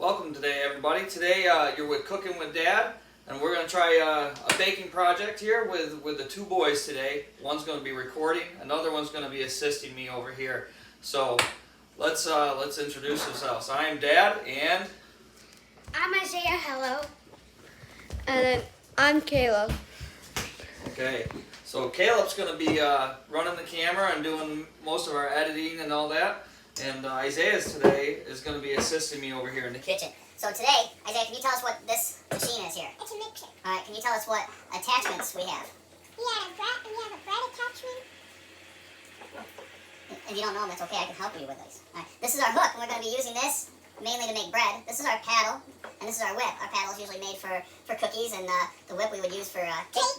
Welcome today, everybody. Today you're with Cooking with Dad, and we're going to try a baking project here with the two boys today. One's going to be recording, another one's going to be assisting me over here. So let's introduce ourselves. I'm Dad, and I'm Isaiah. Hello. And then I'm Caleb. Okay, so Caleb's going to be running the camera and doing most of our editing and all that. And Isaiah's today is going to be assisting me over here in the kitchen. So today, Isaiah, can you tell us what this machine is here? It's a mixer. All right, can you tell us what attachments we have? We have a bread attachment. If you don't know them, that's okay. I can help you with these. All right, this is our hook, and we're going to be using this mainly to make bread. This is our paddle, and this is our whip. Our paddle is usually made for cookies, and the whip we would use for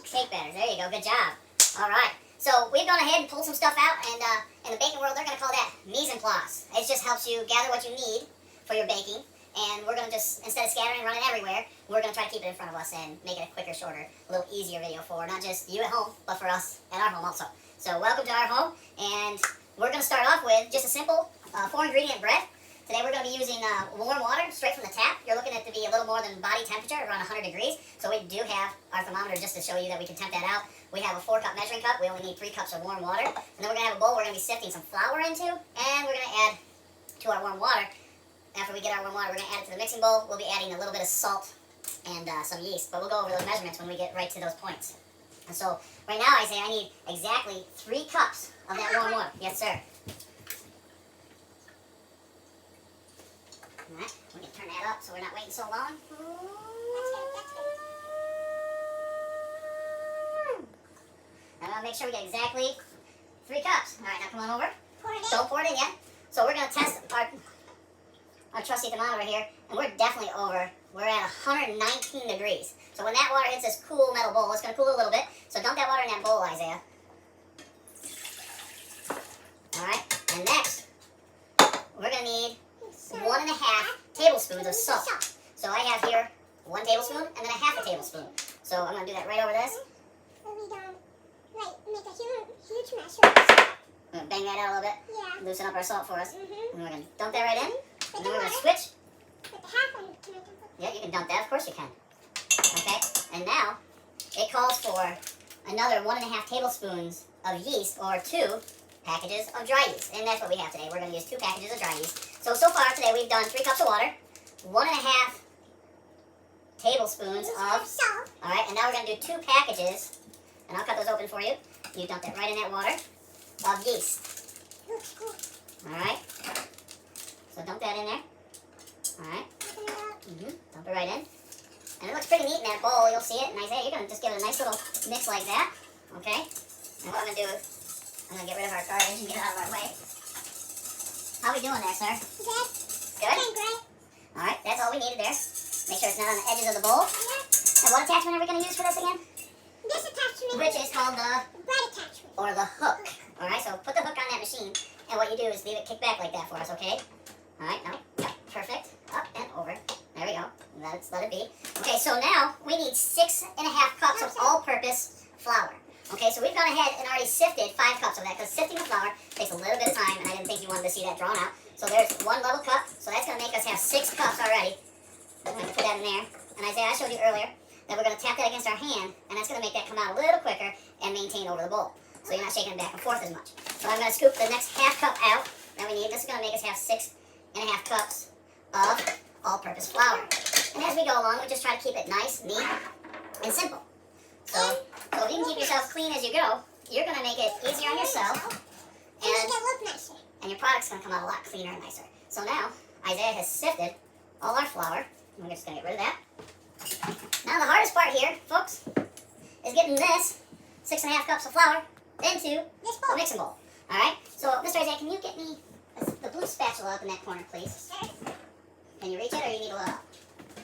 cake batters. There you go. Good job. All right. So we've gone ahead and pulled some stuff out, and in the baking world, they're going to call that mise en place. It just helps you gather what you need for your baking, and we're going to just, instead of scattering and running everywhere, we're going to try to keep it in front of us and make it a quicker, shorter, a little easier video for not just you at home, but for us at our home also. So welcome to our home, and we're going to start off with just a simple 4-ingredient bread. Today we're going to be using warm water straight from the tap. You're looking at it to be a little more than body temperature, around 100 degrees. So we do have our thermometer just to show you that we can temp that out. We have a 4-cup measuring cup. We only need 3 cups of warm water. And then we're going to have a bowl we're going to be sifting some flour into. And we're going to add to our warm water. After we get our warm water, we're going to add it to the mixing bowl. We'll be adding a little bit of salt and some yeast. But we'll go over those measurements when we get right to those points. And so right now, I say I need exactly 3 cups of that warm water. Yes, sir. Alright, we can turn that up so we're not waiting so long. That's good. And I'll make sure we get exactly 3 cups. Alright, now come on over. Pour it in. Don't pour it in yet. So we're going to test our trusty thermometer here, and we're definitely over. We're at 119 degrees. So when that water hits this cool metal bowl, it's going to cool a little bit. So dump that water in that bowl, Isaiah. Alright, and next, we're going to need 1.5 tablespoons of salt. So I have here 1 tablespoon and then a 1/2 tablespoon. So I'm going to do that right over this. So we don't make a huge mess of this. I'm going to bang that out a little bit. Yeah. Loosen up our salt for us. Mm-hmm. And we're going to dump that right in. And then we're going to water. switch. With the half one, can I dump it? Yeah, you can dump that. Of course you can. Okay. And now it calls for another 1.5 tablespoons of yeast or 2 packages of dry yeast. And that's what we have today. We're going to use 2 packages of dry yeast. So far today we've done 3 cups of water, 1.5 tablespoons of salt. Alright, and now we're going to do 2 packages, and I'll cut those open for you. You dump that right in that water, of yeast. Looks good. Alright, so dump that in there. Alright, Open it up. dump it right in. And it looks pretty neat in that bowl, you'll see it. And Isaiah, you're going to just give it a nice little mix like that. Okay, and what I'm going to do is, I'm going to get rid of our garbage and get it out of our way. How we doing there, sir? Good. Good? Doing great. Alright, that's all we needed there. Make sure it's not on the edges of the bowl. Yeah. And what attachment are we going to use for this again? This attachment Which is called the, bread attachment. or the hook. Alright, so put the hook on that machine, and what you do is leave it kick back like that for us, okay? Alright, no, yep, perfect. Up and over. There we go. Let it be. Okay, so now we need 6.5 cups of all-purpose flour. Okay, so we've gone ahead and already sifted 5 cups of that, because sifting the flour takes a little bit of time, and I didn't think you wanted to see that drawn out. So there's 1 level cup, so that's going to make us have 6 cups already. I'm going to put that in there. And Isaiah, I showed you earlier that we're going to tap that against our hand, and that's going to make that come out a little quicker and maintain over the bowl. So you're not shaking it back and forth as much. So I'm going to scoop the next 1/2 cup out that we need. This is going to make us have 6.5 cups of all-purpose flour. And as we go along, we just try to keep it nice, neat, and simple. So if you can keep yourself clean as you go, you're going to make it easier on yourself, And make it look nicer. and your product's going to come out a lot cleaner and nicer. So now, Isaiah has sifted all our flour. And we're just going to get rid of that. Now the hardest part here, folks, is getting this 6.5 cups of flour into This the bowl. mixing bowl. Alright? So, Mr. Isaiah, can you get me the blue spatula up in that corner, please? Can you reach it, or you need a little help?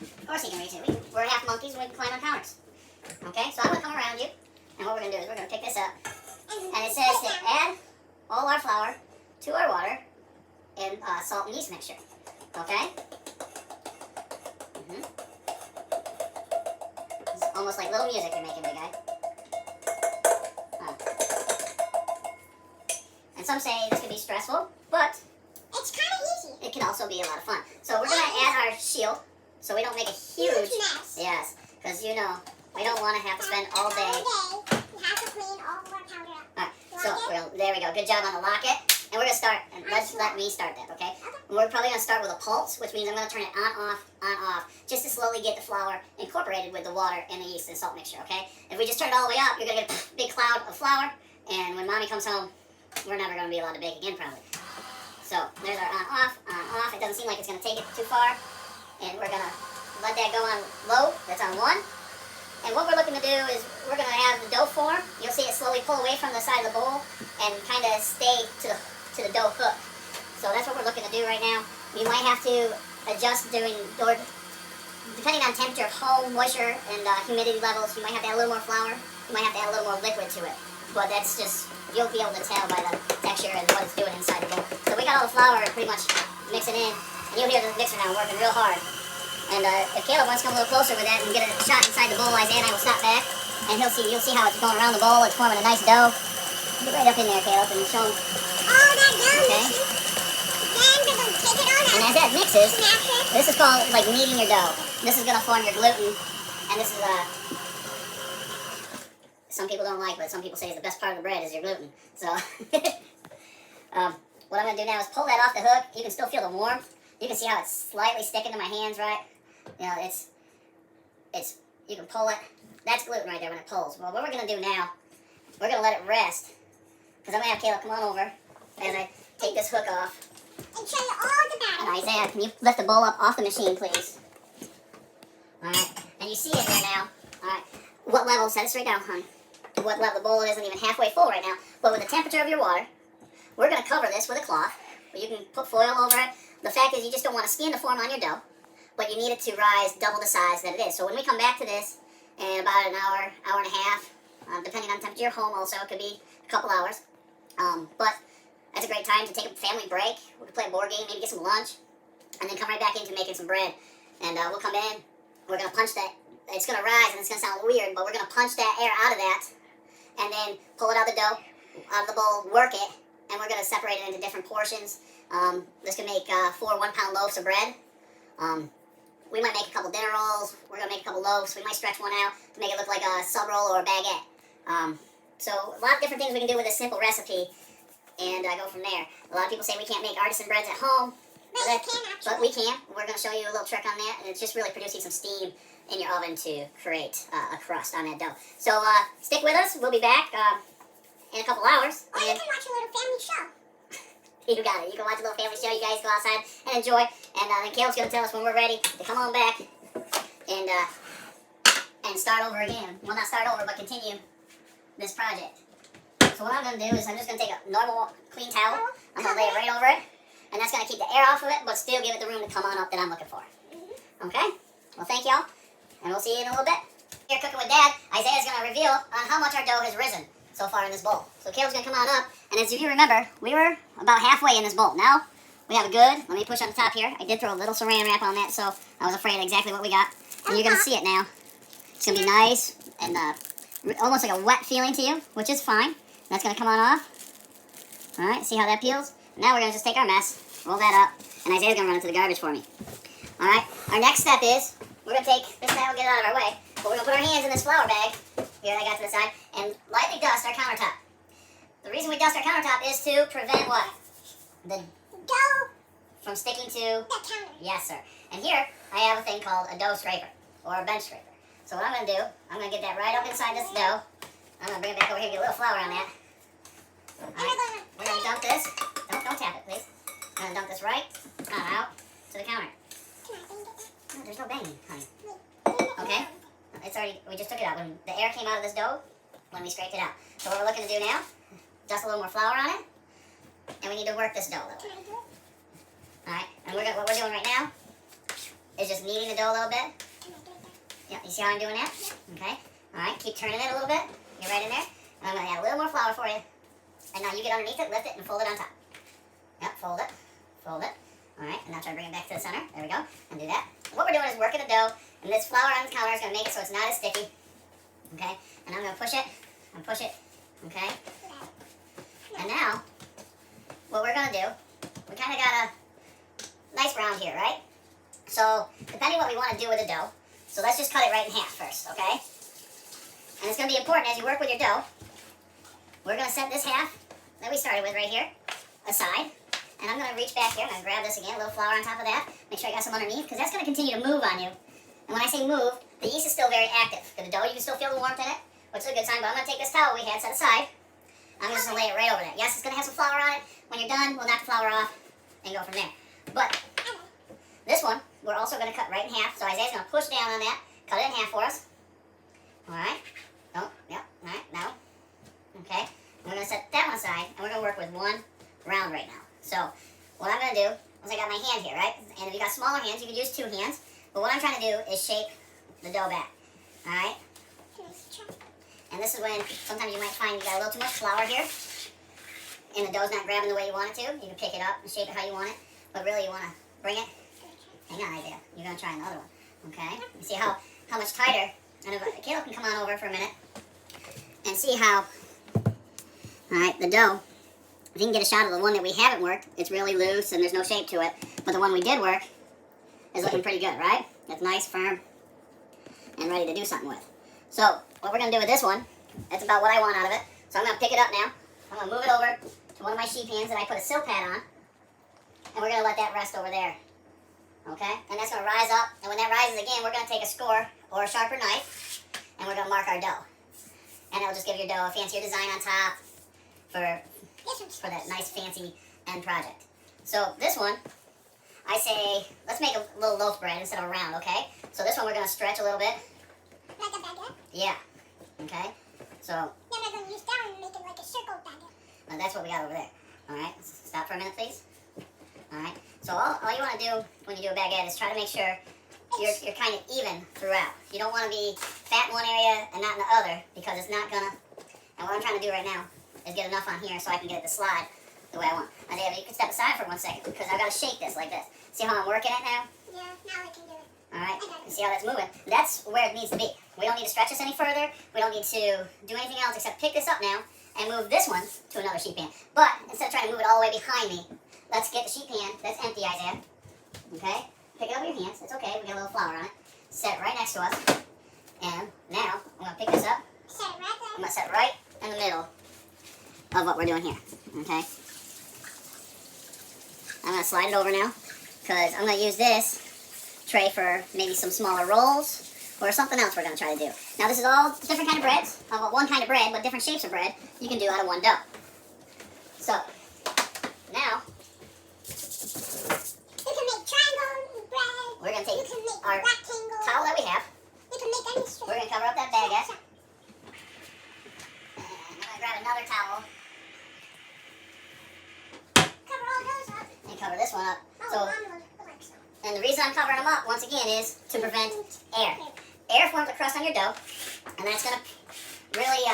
Of course you can reach it. We're half monkeys and we can climb on counters. Okay? So I'm going to come around you, and what we're going to do is we're going to pick this up. And it says to add all our flour to our water in salt and yeast mixture. Okay? It's almost like little music you're making, big guy. And some say this could be stressful, but It's kind of easy. it can also be a lot of fun. So we're going to add our shield, so we don't make a huge mess. yes, because you know we don't want to have to spend all day. All day, you have to clean all of our powder up. All right, so Lock there we go. Good job on the locket. And we're gonna start. And let me start that, okay? We're probably gonna start with a pulse, which means I'm gonna turn it on, off, just to slowly get the flour incorporated with the water and the yeast and salt mixture, okay? If we just turn it all the way up, you're gonna get a big cloud of flour, and when mommy comes home, we're never gonna be allowed to bake again, probably. So there's our on, off. It doesn't seem like it's gonna take it too far, and we're gonna let that go on low. That's on 1. And what we're looking to do is we're going to have the dough form. You'll see it slowly pull away from the side of the bowl and kind of stay to the dough hook. So that's what we're looking to do right now. You might have to adjust depending on temperature of home, moisture, and humidity levels. You might have to add a little more flour. You might have to add a little more liquid to it. But that's just, you'll be able to tell by the texture and what it's doing inside the bowl. So we got all the flour pretty much mixing in. And you'll hear the mixer now working real hard. And if Caleb wants to come a little closer with that and get a shot inside the bowl, Isaiah and I will stop back, and you'll see how it's going around the bowl. It's forming a nice dough. Get right up in there, Caleb, and show him. Oh, that dough. Okay. Then we're going to take it on And out. as that mixes, Smash it. this is called like kneading your dough. This is going to form your gluten, and this is some people don't like, but some people say the best part of the bread is your gluten. So what I'm going to do now is pull that off the hook. You can still feel the warmth. You can see how it's slightly sticking to my hands, right? You know, you can pull it. That's gluten right there when it pulls. Well, what we're going to do now, we're going to let it rest. Because I'm going to have Caleb come on over as I take this hook off. And show you all the And batter. Isaiah, can you lift the bowl up off the machine, please? Alright, and you see it here now. Alright, what level, set it straight down, hon. What level, the bowl isn't even halfway full right now. But with the temperature of your water, we're going to cover this with a cloth. You can put foil over it. The fact is you just don't want to skin to form on your dough. But you need it to rise double the size that it is. So when we come back to this in about an hour, hour and a half, depending on temperature of home also, it could be a couple hours. But that's a great time to take a family break. We can play a board game, maybe get some lunch, and then come right back into making some bread. And we'll come in, we're going to punch that, it's going to rise and it's going to sound weird, but we're going to punch that air out of that, and then pull it out of the dough, out of the bowl, work it, and we're going to separate it into different portions. This can make 4 one-pound loaves of bread. We might make a couple dinner rolls. We're going to make a couple loaves. We might stretch one out to make it look like a sub roll or a baguette. So a lot of different things we can do with this simple recipe and go from there. A lot of people say we can't make artisan breads at home. But you can actually. But we can. We're going to show you a little trick on that. And it's just really producing some steam in your oven to create a crust on that dough. So stick with us. We'll be back in a couple hours. Or you can watch a little family show. You got it. You can watch a little family show. You guys go outside and enjoy. And then Caleb's going to tell us when we're ready to come on back and start over again. Well, not start over, but continue this project. So what I'm going to do is I'm just going to take a normal clean towel. I'm going to lay it right over it. And that's going to keep the air off of it, but still give it the room to come on up that I'm looking for. Okay? Well, thank y'all. And we'll see you in a little bit. Here, Cooking with Dad, Isaiah's going to reveal on how much our dough has risen so far in this bowl. So Caleb's going to come on up. And as you remember, we were about halfway in this bowl. Now, we have a good, let me push on the top here. I did throw a little saran wrap on that, so I was afraid of exactly what we got. And you're going to see it now. It's going to be nice and almost like a wet feeling to you, which is fine. That's going to come on off. All right, see how that peels? Now we're going to just take our mess, roll that up, and Isaiah's going to run it to the garbage for me. All right, our next step is we're going to take this towel, get it out of our way, but we're going to put our hands in this flour bag, here that I got to the side, and lightly dust our countertop. The reason we dust our countertop is to prevent what? The Dough. from sticking to, The counter. yes sir. And here, I have a thing called a dough scraper, or a bench scraper. So what I'm going to do, I'm going to get that right up inside this dough. I'm going to bring it back over here and get a little flour on that. All right, we're going to dump this. Don't tap it, please. I'm going to dump this right out to the counter. Can I bang it? No, there's no banging, honey. Wait. Okay? It's already, we just took it out. When the air came out of this dough, when we scraped it out. So what we're looking to do now, dust a little more flour on it, and we need to work this dough a little Can bit. I do it? Alright, and what we're doing right now is just kneading the dough a little bit. Can I do it? Yeah, you see how I'm doing that? Okay. Alright, keep turning it a little bit. Get right in there. And I'm going to add a little more flour for you. And now you get underneath it, lift it, and fold it on top. Yep, fold it. Fold it. Alright, and now try to bring it back to the center. There we go. And do that. And what we're doing is working the dough, and this flour on the counter is going to make it so it's not as sticky. Okay? And I'm going to push it, and push it. Okay? And now, what we're going to do, we kind of got a nice round here, right? So, depending what we want to do with the dough, so let's just cut it right in half first, okay? And it's going to be important as you work with your dough. We're going to set this half that we started with right here aside. And I'm going to reach back here. I'm going to grab this again, a little flour on top of that. Make sure I got some underneath, because that's going to continue to move on you. And when I say move, the yeast is still very active. The dough, you can still feel the warmth in it, which is a good sign. But I'm going to take this towel we had set aside. I'm just going to lay it right over that. Yes, it's going to have some flour on it. When you're done, we'll knock the flour off and go from there. But this one, we're also going to cut right in half. So Isaiah's going to push down on that, cut it in half for us. All right. Oh, yep. All right. Now. Okay. We're going to set that one aside, and we're going to work with one round right now. So what I'm going to do is I got my hand here, right? And if you got smaller hands, you could use 2 hands. But what I'm trying to do is shape the dough back. All right? And this is when sometimes you might find you got a little too much flour here, and the dough's not grabbing the way you want it to. You can pick it up and shape it how you want it. But really, you want to bring it. Hang on, Isaiah. You're going to try another one. Okay? You see how much tighter. And if Caleb can come on over for a minute and see how. All right, the dough. If you can get a shot of the one that we haven't worked, it's really loose and there's no shape to it. But the one we did work is looking pretty good, right? It's nice, firm, and ready to do something with. So, what we're going to do with this one, that's about what I want out of it. So I'm going to pick it up now. I'm going to move it over to one of my sheep pans that I put a silk pad on. And we're going to let that rest over there. Okay? And that's going to rise up. And when that rises again, we're going to take a score or a sharper knife. And we're going to mark our dough. And it'll just give your dough a fancier design on top for that nice fancy end project. So this one, I say, let's make a little loaf bread instead of a round, okay? So this one we're going to stretch a little bit. Like a baguette? Yeah. Okay? So, Then we're going to use that one and make it like a circle baguette. now that's what we got over there. Alright, stop for a minute, please. Alright, so all you want to do when you do a baguette is try to make sure you're kind of even throughout. You don't want to be fat in one area and not in the other, because it's not going to, and what I'm trying to do right now is get enough on here so I can get it to slide the way I want. Isaiah, you can step aside for 1 second, because I've got to shake this like this. See how I'm working it now? Yeah, now I can do it. Alright, you see how that's moving? That's where it needs to be. We don't need to stretch this any further. We don't need to do anything else except pick this up now and move this one to another sheet pan. But instead of trying to move it all the way behind me, let's get the sheet pan that's empty, Isaiah. Okay? Pick it up with your hands. It's okay. We got a little flour on it. Set it right next to us. And now, I'm going to pick this up. Set it right I'm there. going to set it right in the middle of what we're doing here. Okay? I'm going to slide it over now, because I'm going to use this tray for maybe some smaller rolls or something else we're going to try to do. Now, this is all different kind of breads. Well, one kind of bread, but different shapes of bread you can do out of one dough. So, now, You can make triangle bread. we're going to You take can make our rectangle. towel that we have. You can make any shape. We're going to cover up that baguette. And I'm going to grab another towel Cover all those up. and cover this one up. Oh, So, Mom will like so. and the reason I'm covering them up, once again, is to prevent air. Air forms a crust on your dough, and that's going to really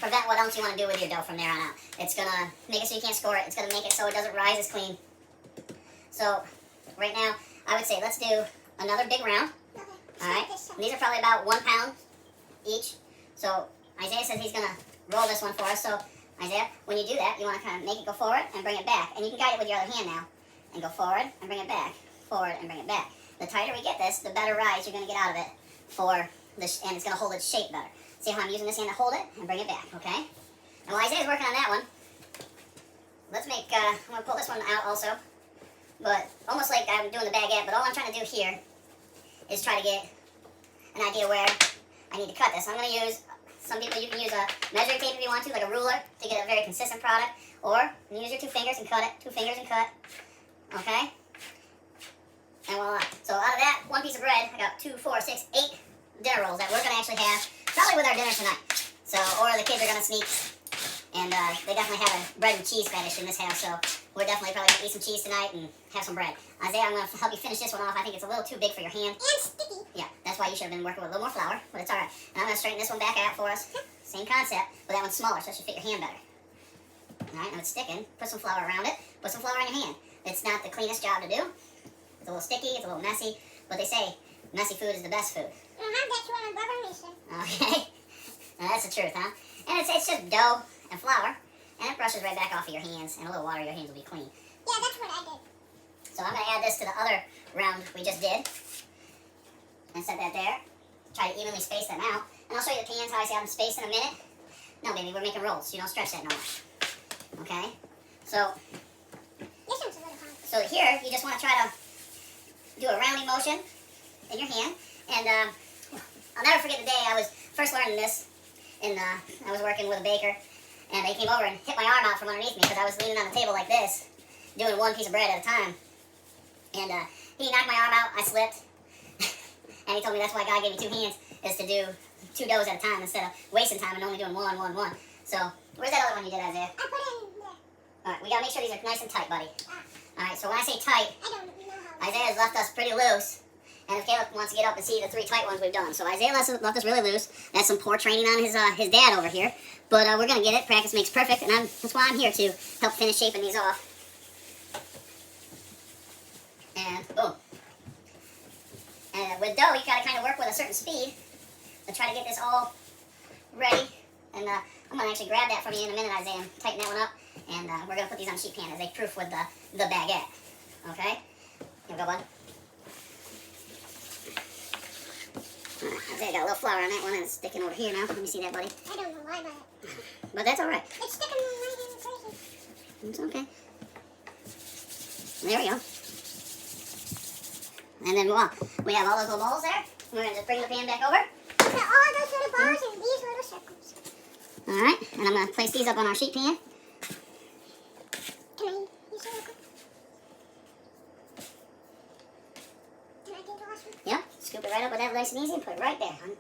prevent what else you want to do with your dough from there on out. It's going to make it so you can't score it. It's going to make it so it doesn't rise as clean. So, right now, I would say let's do another big round. Okay. Alright? This up. These are probably about 1 pound each. So, Isaiah says he's going to roll this one for us. So, Isaiah, when you do that, you want to kind of make it go forward and bring it back. And you can guide it with your other hand now. And go forward and bring it back. Forward and bring it back. The tighter we get this, the better rise you're going to get out of it. And it's going to hold its shape better. See how I'm using this hand to hold it and bring it back, okay? And while Isaiah's working on that one, let's make, I'm going to pull this one out also. But almost like I'm doing the baguette, but all I'm trying to do here is try to get an idea where I need to cut this. I'm going to use, some people, you can use a measuring tape if you want to, like a ruler, to get a very consistent product. Or you can use your 2 fingers and cut it. 2 fingers and cut. Okay? And voila. So out of that 1 piece of bread, I got 2, 4, 6, 8 dinner rolls that we're going to actually have probably with our dinner tonight. So, or the kids are going to sneak. And they definitely have a bread and cheese fetish in this house, so we're definitely probably going to eat some cheese tonight and have some bread. Isaiah, I'm going to help you finish this one off. I think it's a little too big for your hand. And sticky. Yeah, that's why you should have been working with a little more flour, but it's alright. And I'm going to straighten this one back out for us. Same concept, but that one's smaller, so it should fit your hand better. Alright, now it's sticking. Put some flour around it. Put some flour on your hand. It's not the cleanest job to do. It's a little sticky, it's a little messy, but they say messy food is the best food. That's what my brother missing. Okay? Now that's the truth, huh? And it's just dough and flour, and it brushes right back off of your hands, and a little water, your hands will be clean. Yeah, that's what I did. So I'm going to add this to the other round we just did. And set that there. Try to evenly space them out. And I'll show you the pans, how I say I'm spaced in a minute. No, baby, we're making rolls. You don't stretch that no more. Okay? So, This one's a little hard. so here, you just want to try to do a rounding motion in your hand. And I'll never forget the day I was first learning this. I was working with a baker. And they came over and hit my arm out from underneath me because I was leaning on the table like this, doing one piece of bread at a time. And he knocked my arm out, I slipped. And he told me that's why God gave me two hands, is to do 2 doughs at a time instead of wasting time and only doing one. So, where's that other one you did, Isaiah? I put it in there. Alright, we gotta make sure these are nice and tight, buddy. Ah, Alright, so when I say tight, I don't know how. Isaiah's left us pretty loose. And if Caleb wants to get up and see the 3 tight ones we've done. So Isaiah left us really loose. That's some poor training on his dad over here. But we're going to get it. Practice makes perfect. And that's why I'm here to help finish shaping these off. And boom. And with dough, you got to kind of work with a certain speed to try to get this all ready. And I'm going to actually grab that from you in a minute, Isaiah, and tighten that one up. And we're going to put these on sheet pan as they proof with the baguette. Okay? Here we go, bud. Isaiah got a little flour on that one and it's sticking over here now. Let me see that, buddy. I don't know why, but But that's alright. it's sticking in my hand crazy. It's okay. There we go. And then we have all those little balls there. We're going to just bring the pan back over. So all those little bars and these little circles. Alright, and I'm going to place these up on our sheet pan. Can I use it real quick? Can I do the last one? Yep, scoop it right up with that nice and easy and put it right there, hon.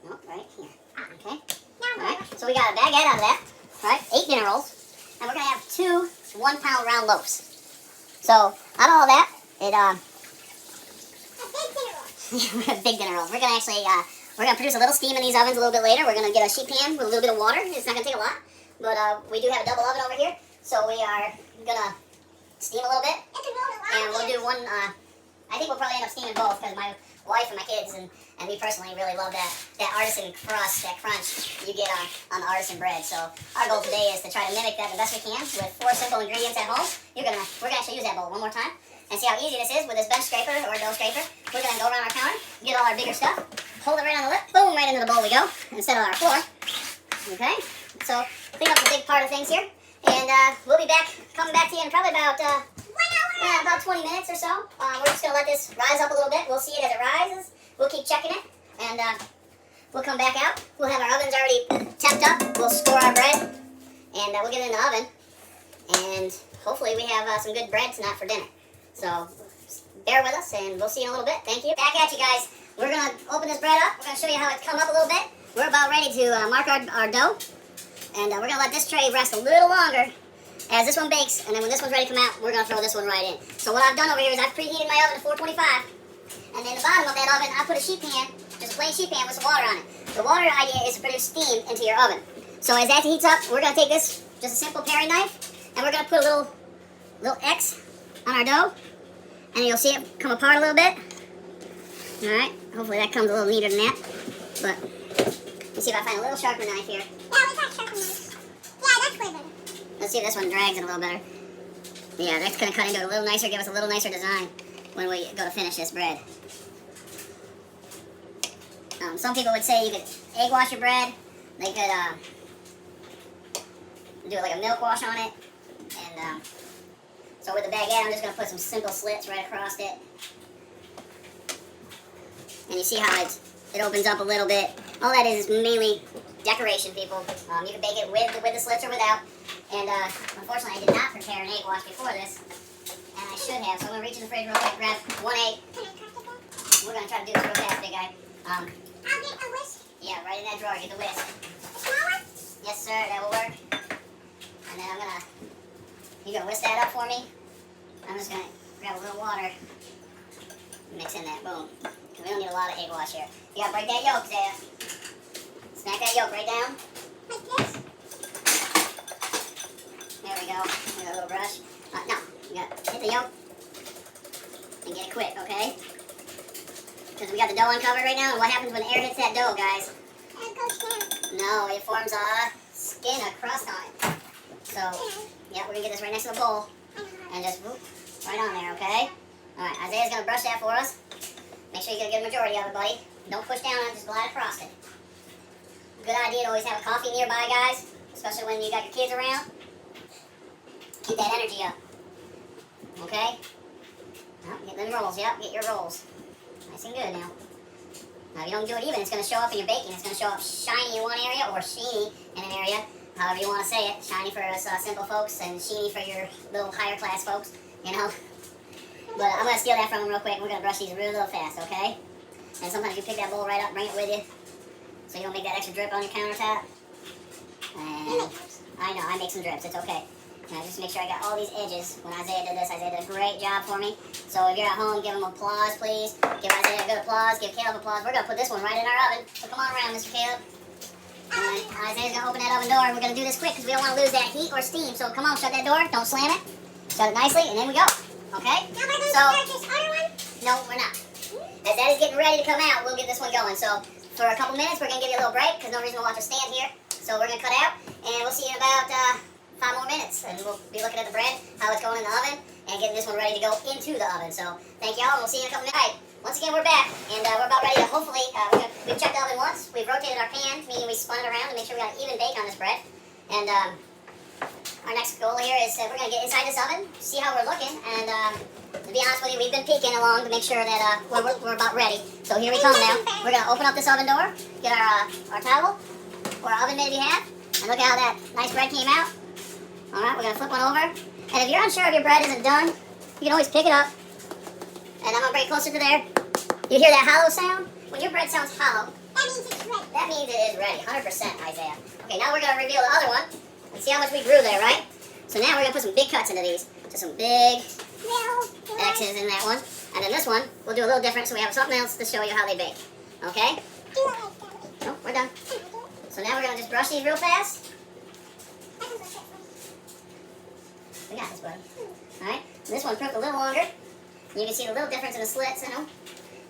Nope, right here. Okay. Now Alright, so we got a baguette out of that. Right, 8 dinner rolls. And we're going to have 2 1-pound round loaves. So, out of all that, a big dinner roll. big dinner rolls. We're going to actually, we're going to produce a little steam in these ovens a little bit later. We're going to get a sheet pan with a little bit of water. It's not going to take a lot. But we do have a double oven over here. So we are going to steam a little bit. It can roll a lot. And we'll do one, I think we'll probably end up steaming both because my wife and my kids and me personally really love that artisan crust, that crunch you get on the artisan bread. So our goal today is to try to mimic that the best we can with 4 simple ingredients at home. We're gonna actually use that bowl one more time and see how easy this is with this bench scraper or dough scraper. We're gonna go around our counter, get all our bigger stuff, hold it right on the lip, boom, right into the bowl we go instead of our floor. Okay, so clean up the big part of things here, and we'll be coming back to you in probably about 20 minutes or so. We're just gonna let this rise up a little bit. We'll see it as it rises. We'll keep checking it, and we'll come back out. We'll have our ovens already temped up. We'll score our bread, and we'll get it in the oven. And hopefully we have some good bread tonight for dinner. So bear with us, and we'll see you in a little bit. Thank you. Back at you guys. We're gonna open this bread up. We're gonna show you how it's come up a little bit. We're about ready to mark our dough, and we're gonna let this tray rest a little longer as this one bakes, and then when this one's ready to come out, we're gonna throw this one right in. So what I've done over here is I've preheated my oven to 425. And in the bottom of that oven, I put a sheet pan, just a plain sheet pan with some water on it. The water idea is to produce steam into your oven. So as that heats up, we're going to take this, just a simple paring knife, and we're going to put a little X on our dough. And you'll see it come apart a little bit. Alright, hopefully that comes a little neater than that. But, let me see if I find a little sharper knife here. Yeah, we got sharper knives. Yeah, that's way better. Let's see if this one drags it a little better. Yeah, that's going to cut into it a little nicer, give us a little nicer design when we go to finish this bread. Some people would say you could egg wash your bread. They could do like a milk wash on it. And so with the baguette, I'm just going to put some simple slits right across it. And you see how it opens up a little bit. All that is mainly decoration, people. You can bake it with the slits or without. And unfortunately, I did not prepare an egg wash before this. And I should have. So I'm going to reach in the fridge real quick, grab 1 egg. Can I crack it though? We're going to try to do this real fast, big guy. I'll get a whisk. Yeah, right in that drawer, get the whisk. A small one? Yes, sir, that will work. And then you're gonna whisk that up for me. I'm just gonna grab a little water, mix in that, boom. Because we don't need a lot of egg wash here. You gotta break that yolk, Zaya. Smack that yolk right down. Like this? There we go. Get a little brush. No, you gotta hit the yolk and get it quick, okay? Because we got the dough uncovered right now, and what happens when air hits that dough, guys? It goes down. No, it forms a skin, a crust on it. So, yeah, we're gonna get this right next to the bowl, and just whoop, Right on there, okay? Alright, Isaiah's gonna brush that for us. Make sure you get a good majority of it, buddy. Don't push down on it, just glide across it. Good idea to always have a coffee nearby, guys. Especially when you got your kids around. Keep that energy up. Okay? Well, get them rolls, yep, get your rolls. Nice and good now. Now, if you don't do it even, it's going to show up in your baking. It's going to show up shiny in one area or sheeny in an area, however you want to say it. Shiny for us simple folks and sheeny for your little higher class folks, you know. But I'm going to steal that from them real quick. We're going to brush these real fast, okay? And sometimes you pick that bowl right up, bring it with you, so you don't make that extra drip on your countertop. And I know, I make some drips. It's okay. Now just make sure I got all these edges. When Isaiah did this, Isaiah did a great job for me. So if you're at home, give him applause, please. Give Isaiah a good applause. Give Caleb applause. We're going to put this one right in our oven. So come on around, Mr. Caleb. And Isaiah's going to open that oven door. We're going to do this quick because we don't want to lose that heat or steam. So come on, shut that door. Don't slam it. Shut it nicely, and then we go. Okay? Now we're going to start this other one? No, we're not. As that is getting ready to come out, we'll get this one going. So for a couple minutes, we're going to give you a little break because no reason to watch us stand here. So we're going to cut out, and we'll see you in about 5 more minutes, and we'll be looking at the bread, how it's going in the oven, and getting this one ready to go into the oven. So thank y'all, and we'll see you in a couple minutes. All right, once again, we're back, and we're about ready to hopefully, we've checked the oven once, we've rotated our pan, meaning we spun it around to make sure we got an even bake on this bread. And our next goal here is we're going to get inside this oven, see how we're looking, and to be honest with you, we've been peeking along to make sure that we're about ready. So here we come now. We're going to open up this oven door, get our towel, or our oven mitt if you have, and look at how that nice bread came out. Alright, we're going to flip one over. And if you're unsure if your bread isn't done, you can always pick it up. And I'm going to bring it closer to there. You hear that hollow sound? When your bread sounds hollow, That means it's ready. that means it is ready. 100%, Isaiah. Okay, now we're going to reveal the other one. And see how much we grew there, right? So now we're going to put some big cuts into these. Just some big X's in that one. And then this one, we'll do a little different so we have something else to show you how they bake. Okay? Do it like that. Oh, we're done. So now we're going to just brush these real fast. We got this, buddy. Alright, this one took a little longer. You can see the little difference in the slits in them,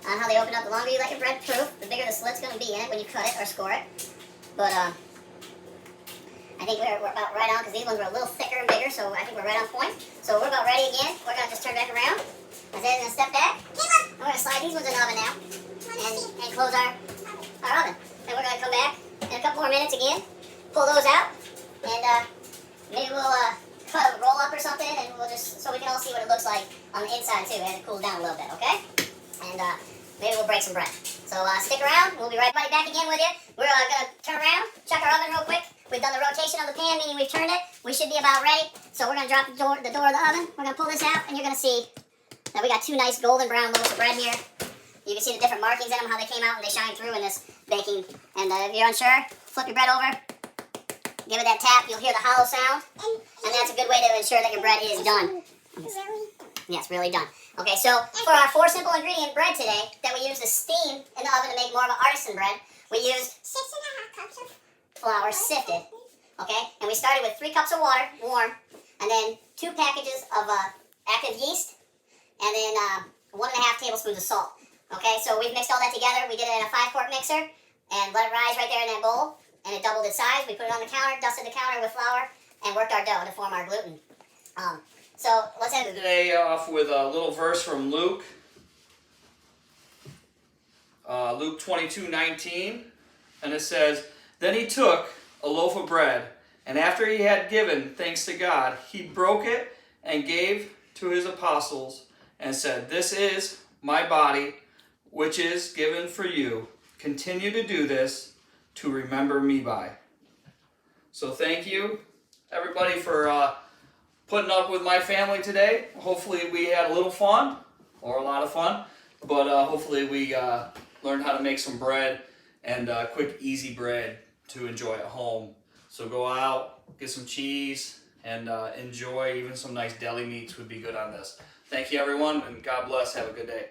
on how they open up. The longer you let your bread proof, the bigger the slit's going to be in it when you cut it or score it. But I think we're about right on, because these ones were a little thicker and bigger, so I think we're right on point. So we're about ready again. We're going to just turn back around. Isaiah's going to step back. We're going to slide these ones in the oven now, and close our oven. Then we're going to come back in a couple more minutes again, pull those out, and maybe we'll cut a roll up or something, and we'll just, so we can all see what it looks like on the inside too, as it cools down a little bit, okay? And maybe we'll break some bread. So stick around, we'll be right back again with you. We're going to turn around, check our oven real quick. We've done the rotation of the pan, meaning we've turned it. We should be about ready. So we're going to drop the door of the oven. We're going to pull this out, and you're going to see that we got two nice golden brown loaves of bread here. You can see the different markings in them, how they came out and they shine through in this baking. And if you're unsure, flip your bread over. Give it that tap, you'll hear the hollow sound. And that's a good way to ensure that your bread is done. Really done. Yes, really done. Okay, so for our 4 simple ingredient bread today, that we use the steam in the oven to make more of an artisan bread, we used 6.5 cups of flour sifted. Okay, and we started with 3 cups of water, warm, and then 2 packages of active yeast, and then 1.5 tablespoons of salt. Okay, so we've mixed all that together. We did it in a 5-quart mixer, and let it rise right there in that bowl. And it doubled its size. We put it on the counter, dusted the counter with flour, and worked our dough to form our gluten. So let's end Today off with a little verse from Luke. Luke 22:19, and it says, "Then he took a loaf of bread, and after he had given thanks to God, he broke it and gave to his apostles, and said, 'This is my body, which is given for you. Continue to do this to remember me by.'" So thank you, everybody, for putting up with my family today. Hopefully we had a little fun, or a lot of fun, but hopefully we learned how to make some bread, and quick, easy bread to enjoy at home. So go out, get some cheese, and enjoy. Even some nice deli meats would be good on this. Thank you, everyone, and God bless. Have a good day.